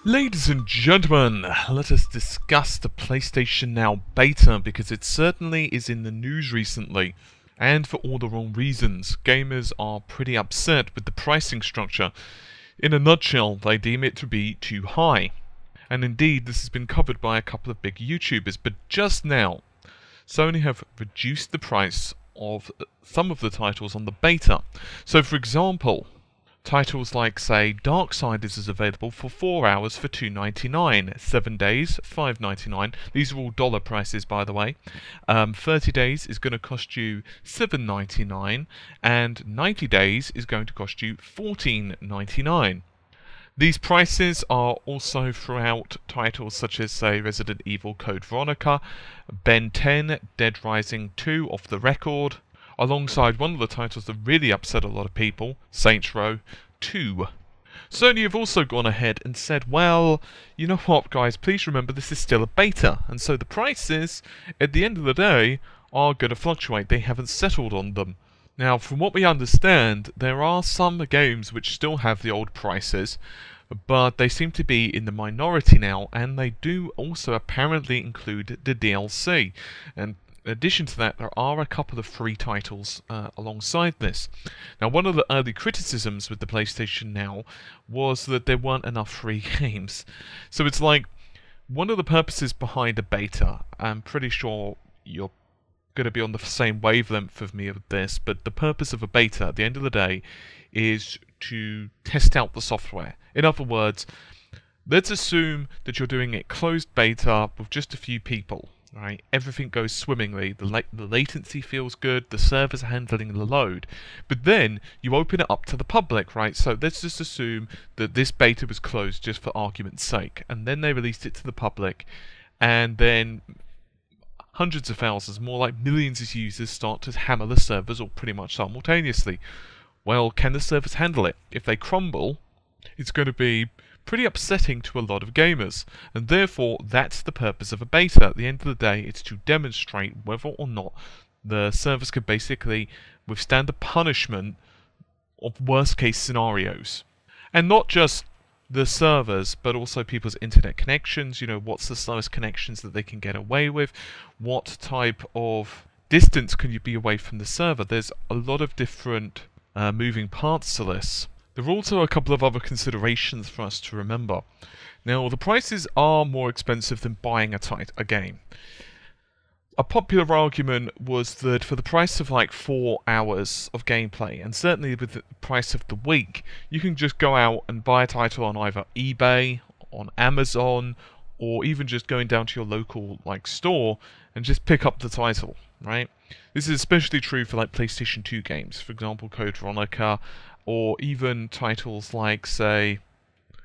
Ladies and gentlemen, let us discuss the PlayStation Now beta because it certainly is in the news recently, and for all the wrong reasons. Gamers are pretty upset with the pricing structure. In a nutshell, they deem it to be too high. And indeed, this has been covered by a couple of big YouTubers, but just now, Sony have reduced the price of some of the titles on the beta. So for example, titles like, say, Darksiders is available for 4 hours for $2.99, 7 days, $5.99. These are all dollar prices, by the way. 30 days is going to cost you $7.99, and 90 days is going to cost you $14.99. These prices are also throughout titles such as, say, Resident Evil Code Veronica, Ben 10, Dead Rising 2 Off the Record, alongside one of the titles that really upset a lot of people, Saints Row 2. Sony have also gone ahead and said, well, you know what guys, please remember this is still a beta, and so the prices, at the end of the day, are going to fluctuate. They haven't settled on them. Now, from what we understand, there are some games which still have the old prices, but they seem to be in the minority now, and they do also apparently include the DLC. And in addition to that, there are a couple of free titles alongside this. Now, one of the early criticisms with the PlayStation Now was that there weren't enough free games. So it's like, one of the purposes behind a beta, I'm pretty sure you're going to be on the same wavelength of me with this, but the purpose of a beta, at the end of the day, is to test out the software. In other words, let's assume that you're doing a closed beta with just a few people. Right, everything goes swimmingly, the latency feels good, the servers are handling the load, but then you open it up to the public, right? So let's just assume that this beta was closed just for argument's sake, and then they released it to the public, and then hundreds of thousands, more like millions of users start to hammer the servers all pretty much simultaneously. Well, can the servers handle it? If they crumble, it's going to be pretty upsetting to a lot of gamers, and therefore that's the purpose of a beta. At the end of the day, it's to demonstrate whether or not the servers can basically withstand the punishment of worst case scenarios. And not just the servers, but also people's internet connections. You know, what's the slowest connections that they can get away with? What type of distance can you be away from the server? There's a lot of different moving parts to this. There are also a couple of other considerations for us to remember. Now, the prices are more expensive than buying a game. A popular argument was that for the price of like 4 hours of gameplay, and certainly with the price of the week, you can just go out and buy a title on either eBay, on Amazon, or even just going down to your local store and just pick up the title, right? This is especially true for like PlayStation 2 games, for example, Code Veronica, or even titles like, say,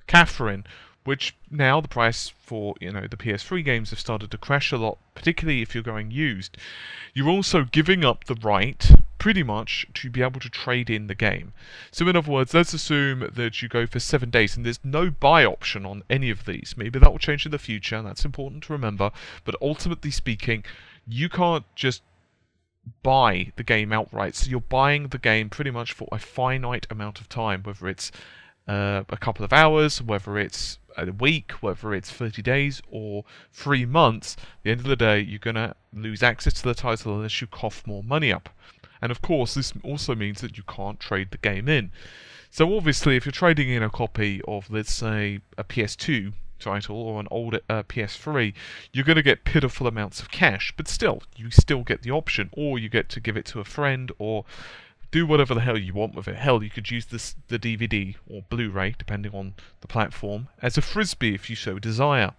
Catherine, which now the price for, the PS3 games have started to crash a lot, particularly if you're going used. You're also giving up the right, pretty much, to be able to trade in the game. So in other words, let's assume that you go for 7 days and there's no buy option on any of these. Maybe that will change in the future, and that's important to remember, but ultimately speaking, you can't just buy the game outright. So you're buying the game pretty much for a finite amount of time, whether it's a couple of hours, whether it's a week, whether it's 30 days or 3 months. At the end of the day, you're going to lose access to the title unless you cough more money up. And of course, this also means that you can't trade the game in. So obviously, if you're trading in a copy of, let's say, a PS2 title or an old PS3, you're going to get pitiful amounts of cash, but still, you still get the option, or you get to give it to a friend, or do whatever the hell you want with it. Hell, you could use the DVD or Blu-ray, depending on the platform, as a frisbee if you so desire.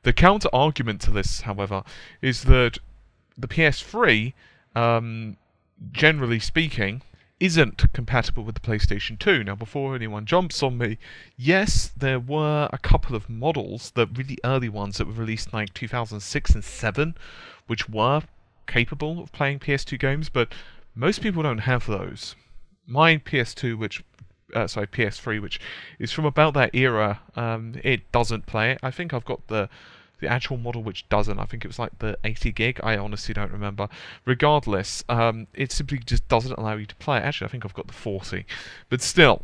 The counter-argument to this, however, is that the PS3, generally speaking, isn't compatible with the PlayStation 2. Now, before anyone jumps on me, yes, there were a couple of models, the really early ones that were released in like 2006 and 2007, which were capable of playing PS2 games, but most people don't have those. My PS2, PS3, which is from about that era, it doesn't play it. I think I've got the the actual model which doesn't. I think it was like the 80 gig. I honestly don't remember. Regardless, it simply just doesn't allow you to play it. Actually, I think I've got the 40. But still,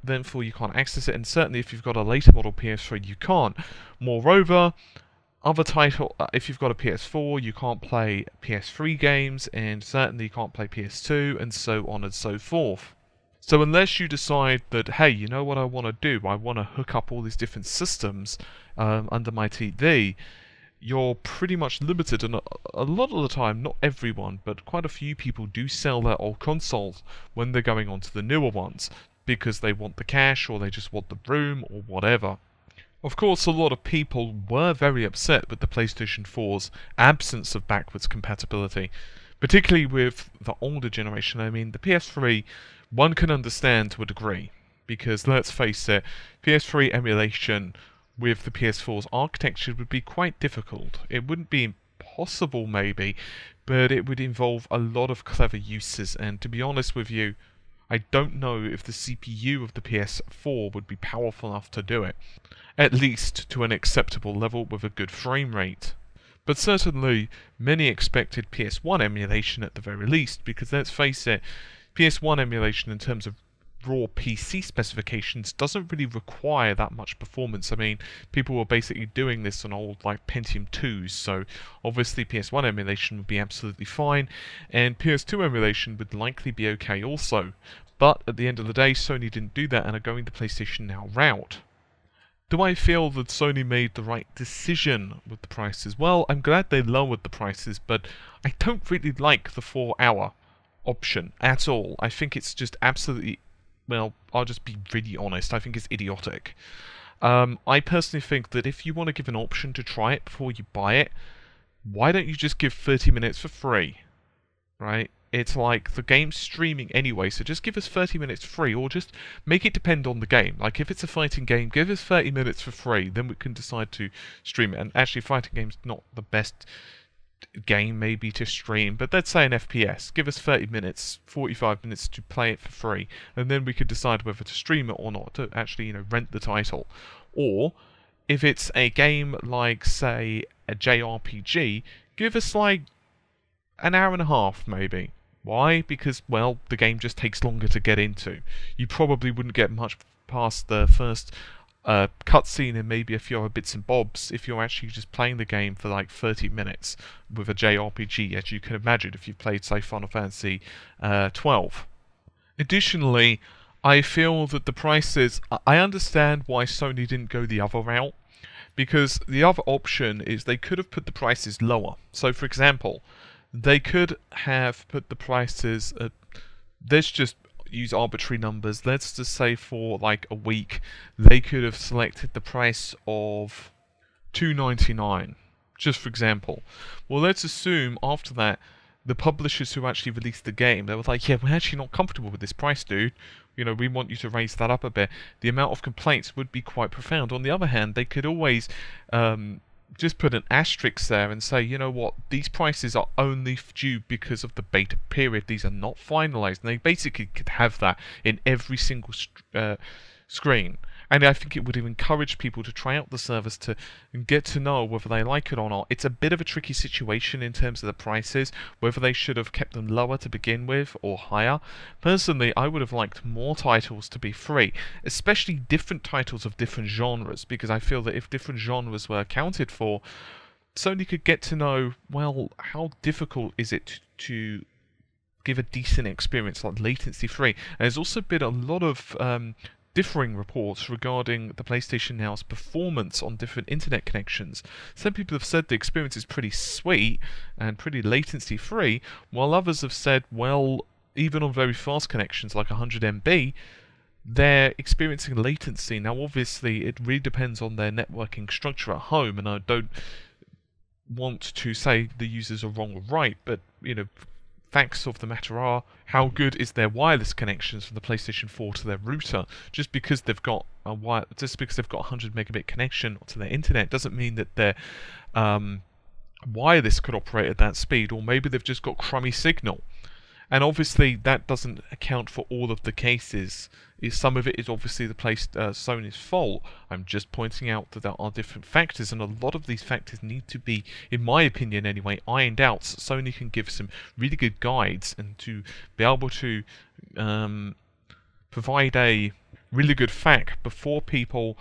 therefore you can't access it, and certainly if you've got a later model PS3, you can't. Moreover, other title, if you've got a PS4, you can't play PS3 games, and certainly you can't play PS2, and so on and so forth. So unless you decide that, hey, you know what I want to do? I want to hook up all these different systems under my TV, you're pretty much limited. And a lot of the time, not everyone, but quite a few people do sell their old consoles when they're going on to the newer ones, because they want the cash, or they just want the room, or whatever. Of course, a lot of people were very upset with the PlayStation 4's absence of backwards compatibility, particularly with the older generation. I mean, the PS3, one can understand to a degree, because let's face it, PS3 emulation with the PS4's architecture would be quite difficult. It wouldn't be impossible maybe, but it would involve a lot of clever uses, and to be honest with you, I don't know if the CPU of the PS4 would be powerful enough to do it, at least to an acceptable level with a good frame rate. But certainly, many expected PS1 emulation at the very least, because let's face it, PS1 emulation in terms of raw PC specifications doesn't really require that much performance. I mean, people were basically doing this on old like Pentium 2s, so obviously PS1 emulation would be absolutely fine, and PS2 emulation would likely be okay also. But at the end of the day, Sony didn't do that and are going the PlayStation Now route. Do I feel that Sony made the right decision with the prices? Well, I'm glad they lowered the prices, but I don't really like the 4-hour option at all. I think it's just absolutely, well, I'll just be really honest, I think it's idiotic. I personally think that if you want to give an option to try it before you buy it, why don't you just give 30 minutes for free, right? It's like the game's streaming anyway, so just give us 30 minutes free, or just make it depend on the game. Like if it's a fighting game, give us 30 minutes for free, then we can decide to stream it. And actually, fighting game's not the best game maybe to stream, but let's say an FPS. Give us 30 minutes, 45 minutes to play it for free, and then we could decide whether to stream it or not, to actually, rent the title. Or if it's a game like, say, a JRPG, give us like an hour and a half maybe. Why? Because, well, the game just takes longer to get into. You probably wouldn't get much past the first cutscene and maybe a few other bits and bobs if you're actually just playing the game for like 30 minutes with a JRPG, as you can imagine if you've played, say, Final Fantasy 12. Additionally, I feel that the prices, I understand why Sony didn't go the other route, because the other option is they could have put the prices lower. So, for example, they could have put the prices at, let's just use arbitrary numbers, let's just say for like a week, they could have selected the price of $2.99, just for example. Well, let's assume after that, the publishers who actually released the game, they were like, yeah, we're actually not comfortable with this price, dude. We want you to raise that up a bit. The amount of complaints would be quite profound. On the other hand, they could always just put an asterisk there and say, you know what, these prices are only due because of the beta period. These are not finalized. And they basically could have that in every single screen. And I think it would have encouraged people to try out the service to get to know whether they like it or not. It's a bit of a tricky situation in terms of the prices, whether they should have kept them lower to begin with or higher. Personally, I would have liked more titles to be free, especially different titles of different genres, because I feel that if different genres were accounted for, Sony could get to know, well, how difficult is it to give a decent experience, like latency free. And there's also been a lot of differing reports regarding the PlayStation Now's performance on different internet connections. Some people have said the experience is pretty sweet and pretty latency free, while others have said, well, even on very fast connections like 100 MB, they're experiencing latency. Now obviously it really depends on their networking structure at home, and I don't want to say the users are wrong or right, but facts of the matter are, how good is their wireless connections from the PlayStation 4 to their router? Just because they've got a 100 megabit connection to their internet doesn't mean that their wireless could operate at that speed, or maybe they've just got crummy signal. And obviously that doesn't account for all of the cases. Some of it is obviously the Sony's fault. I'm just pointing out that there are different factors, and a lot of these factors need to be, in my opinion anyway, ironed out so Sony can give some really good guides and to be able to provide a really good fact before people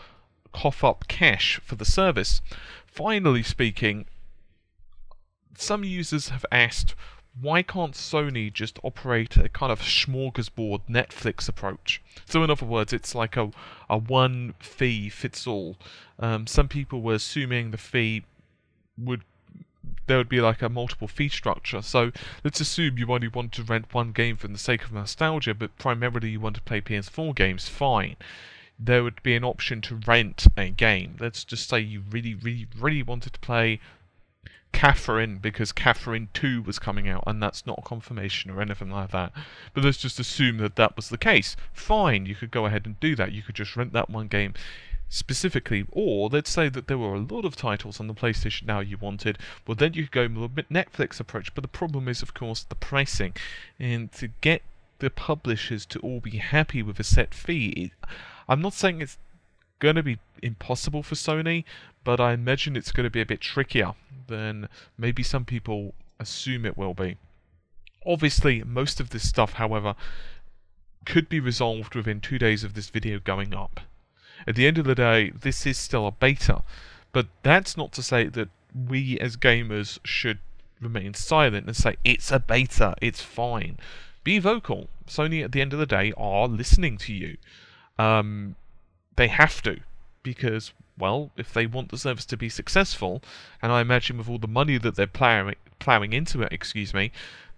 cough up cash for the service. Finally speaking, some users have asked, why can't Sony just operate a kind of smorgasbord Netflix approach? So in other words, it's like a one fee fits all. Some people were assuming the fee there would be like a multiple fee structure. So let's assume you only want to rent one game for the sake of nostalgia, but primarily you want to play PS4 games, fine. There would be an option to rent a game. Let's just say you really wanted to play Catherine because Catherine 2 was coming out, and that's not a confirmation or anything like that. But let's just assume that that was the case. Fine, you could go ahead and do that. You could just rent that one game specifically, or let's say that there were a lot of titles on the PlayStation Now you wanted, well then you could go with a bit Netflix approach, but the problem is of course the pricing, and to get the publishers to all be happy with a set fee, I'm not saying it's going to be impossible for Sony, but I imagine it's going to be a bit trickier than maybe some people assume it will be. Obviously most of this stuff, however, could be resolved within 2 days of this video going up. At the end of the day, this is still a beta, but that's not to say that we as gamers should remain silent and say, it's a beta, it's fine. Be vocal. Sony, at the end of the day, are listening to you. They have to, because, well, if they want the service to be successful, and I imagine with all the money that they're plowing into it,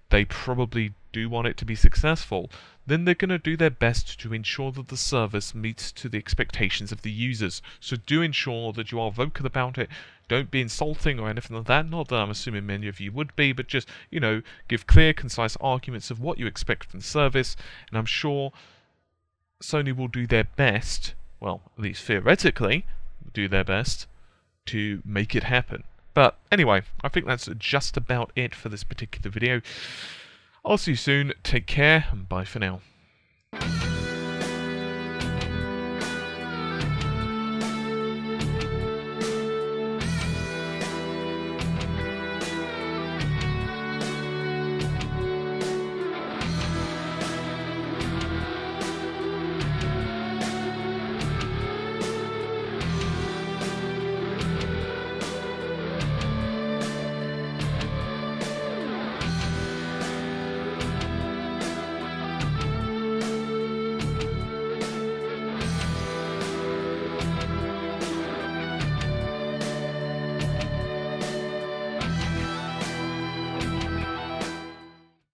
they probably do want it to be successful, then they're going to do their best to ensure that the service meets to the expectations of the users. So do ensure that you are vocal about it. Don't be insulting or anything like that. Not that I'm assuming many of you would be, but just, you know, give clear, concise arguments of what you expect from the service. And I'm sure Sony will do their best, well, at least theoretically, do their best to make it happen. But anyway, I think that's just about it for this particular video. I'll see you soon, take care, and bye for now.